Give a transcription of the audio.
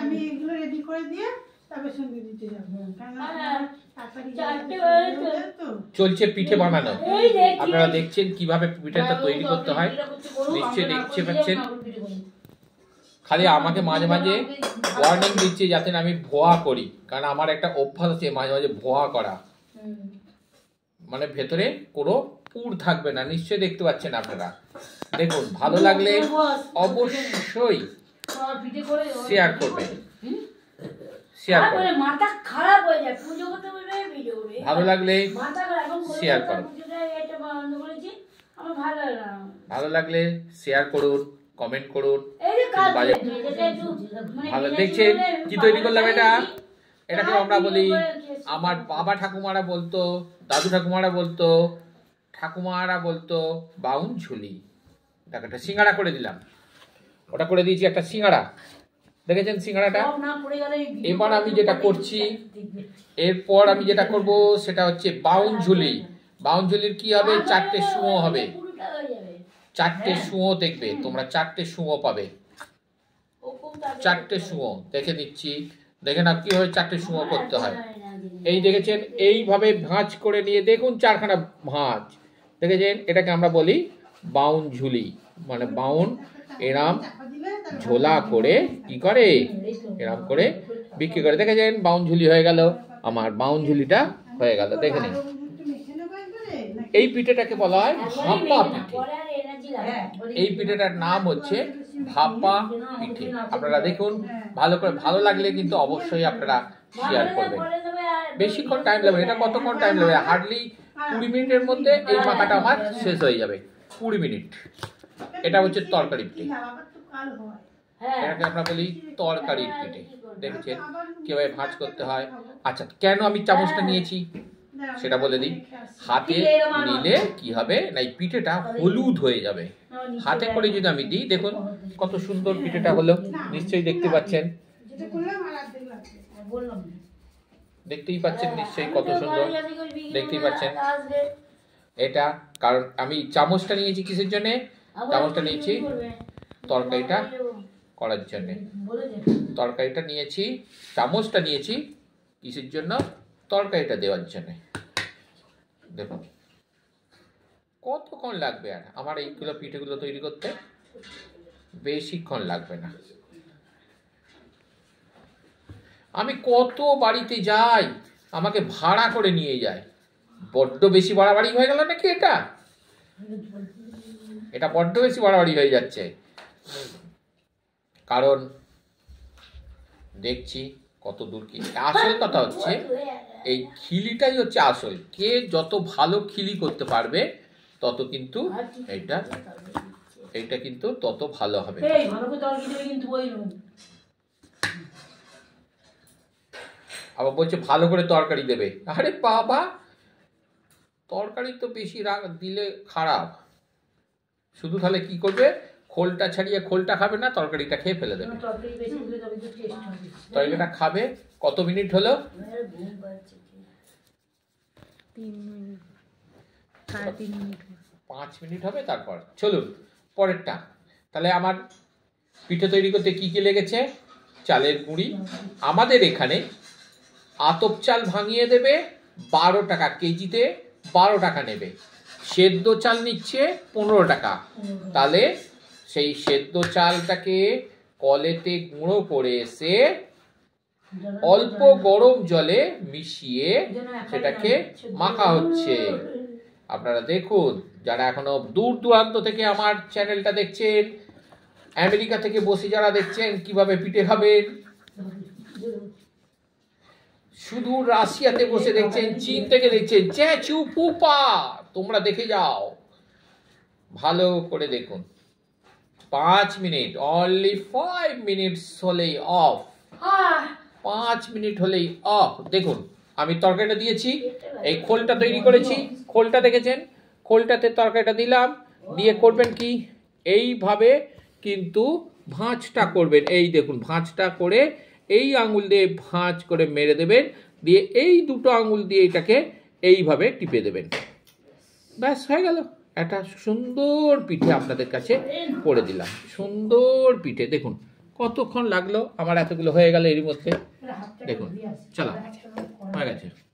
আমি এগুলো রেডি করে দিয়ে তবে সঙ্গে দিতে যাবো। চলছে পিঠে বানানো। আপনারা দেখছেন কিভাবে পিঠেটা তৈরি করতে হয়, নিশ্চয়ই দেখতে পাচ্ছেন। খালি আমাকে মাঝে মাঝে ওয়ার্নিং দিচ্ছে যাতে আমি ভোয়া করি, কারণ আমার একটা অভ্যাস আছে মাঝে মাঝে ভোয়া করা, মানে ভেতরে কোনো পুর থাকবে না। নিশ্চয়ই দেখতে পাচ্ছেন আপনারা। দেখুন, ভালো লাগলে অবশ্যই শেয়ার করবেন, ভালো লাগলে শেয়ার করুন, ভালো লাগলে শেয়ার করুন, কমেন্ট করুন। ভালো দেখছেন কি তৈরি করলাম, এটাকে আমরা বলি, আমার বাবা ঠাকুমারা বলতো, দাদু ঠাকুমারা বলতো, বাউন ঝুলি। দেখো একটা সিঙ্গাড়া করে দিলাম, ওটা করে দিয়েছি একটা সিঙ্গাড়া। দেখেছেন সিঙ্গাড়াটা? এবার আমি যেটা করছি, এরপর আমি যেটা করব সেটা হচ্ছে বাউন ঝুলি। বাউন ঝুলির কি হবে? 4টে সুঁয়ো হবে, 4টে সুঁয়ো দেখবে তোমরা, 4টে সুঁয়ো পাবে, 4টে সুঁয়ো দেখে দিচ্ছি। দেখে না কিভাবে 4টে সুঁয়ো করতে হয়। এই দেখেছেন, এইভাবে ভাঁজ করে নিয়ে দেখুন 4খানা ভাঁজ দেখেছেন। এটাকে আমরা বলি বাউন ঝুলি, মানে বাউন এরাম ঝোলা করে কি করে, এরাম করে বিক্রি করে। দেখেছেন বাউন ঝুলি হয়ে গেল, আমার বাউন ঝুলিটা হয়ে গেল। দেখে নিন, এই পিঠেটাকে বলা হয় ভাপা পিঠে। এই পিঠেটার নাম হচ্ছে ভাপা পিঠে। আপনারা দেখুন ভালো করে, ভালো লাগলে কিন্তু অবশ্যই আপনারা শেয়ার করবেন। বেশিক্ষণ টাইম লাগবে, এটা কতক্ষণ টাইম লাগবে? হার্ডলি 20 মিনিটের মধ্যে এই মাখাটা আমার শেষ হয়ে যাবে। 20 মিনিট। এটা হচ্ছে তরকারি পিঠে, এটাকে আমরা বলি তরকারির পিঠে। দেখেছেন কিভাবে ভাঁজ করতে হয়। আচ্ছা, কেন আমি চামচটা নিয়েছি সেটা বলে দিই। হাতে নিলে কি হবে না, এই পিঠেটা হলুদ হয়ে যাবে। হাতে করে যদি আমি দিই, দেখুন কত সুন্দর পিঠেটা হলো। নিশ্চয়ই দেখতে পাচ্ছেন, দেখতেই পাচ্ছেন নিশ্চয়ই কত সুন্দর দেখতেই পাচ্ছেন। এটা কারণ আমি চামচটা নিয়েছি কিসের জন্য? চামচটা নিয়েছি তরকারিটা করার জন্য। তরকারিটা নিয়েছি, চামচটা নিয়েছি কিসের জন্য? তরকারিটা দেওয়ার জন্য। দেখুন কতক্ষণ লাগবে আর আমার এইগুলো পিঠেগুলো তৈরি করতে? বেশিক্ষণ লাগবে না। আমি কত বাড়িতে যাই, আমাকে ভাড়া করে নিয়ে যায়। বড্ড বেশি বাড়াবাড়ি হয়ে গেল নাকি? এটা বড্ড বেশি বাড়াবাড়ি হয়ে যাচ্ছে। কারণ দেখছি কত দূর কি। আসল কথা হচ্ছে এই খিলিটাই হচ্ছে আসল। কে যত ভালো খিলি করতে পারবে তত কিন্তু এইটা কিন্তু তত ভালো হবে। আবার বলছে ভালো করে তরকারি দেবে। আরে বাবা, তরকারি তো বেশি দিলে খারাপ। শুধু তাহলে কি করবে? খোলটা ছাড়িয়ে খোলটা খাবে না, তরকারিটা খেয়ে ফেলে দেবে। তরকারিটা খাবে। কত মিনিট হলো? 5 মিনিট হবে। তারপর চলুন পরেরটা। তাহলে আমার পিঠে তৈরি করতে কি কি লেগেছে? চালের গুঁড়ি। আমাদের এখানে আতপ চাল ভাঙিয়ে দেবে 12 টাকা কেজিতে, 12 টাকা নেবে। সেদ্ধ চাল নিচ্ছে 15 টাকা। তাহলে সেই সেদ্ধ চালটাকে কলেতে গুঁড়ো করে এসে অল্প গরম জলে মিশিয়ে সেটাকে মাখা হচ্ছে। আপনারা দেখুন, যারা এখনো দূর দূরান্ত থেকে আমার চ্যানেলটা দেখছেন, আমেরিকা থেকে বসে যারা দেখছেন কিভাবে পিঠে খাবেন, শুধু রাশিয়াতে বসে দেখছেন, চীন থেকে দেখছেন, চ্যাচু পুপা, তোমরা দেখে যাও, ভালো করে দেখুন। 5 মিনিট, অনলি 5 মিনিটস হলেই অফ। 5 মিনিট হলেই অফ। দেখুন আমি তরকারিটা দিয়েছি, এই খোলটা তৈরি করেছি, খোলটা দেখেছেন, খোলটাতে তরকারিটা দিলাম, দিয়ে করবেন কি এইভাবে কিন্তু ভাঁজটা করবেন। এই দেখুন ভাঁজটা করে এই আঙুল দিয়ে ভাঁজ করে মেরে দেবেন, দিয়ে এই দুটো আঙুল দিয়ে এটাকে এইভাবে টিপে দেবেন। ব্যাস হয়ে গেল। একটা সুন্দর পিঠে আপনাদের কাছে করে দিলাম। সুন্দর পিঠে দেখুন কতক্ষণ লাগলো আমার এতগুলো হয়ে গেল এরই মধ্যে। হাতটা দেখুন দিয়ে আসি। চলো হাতটা করা হয়ে গেছে।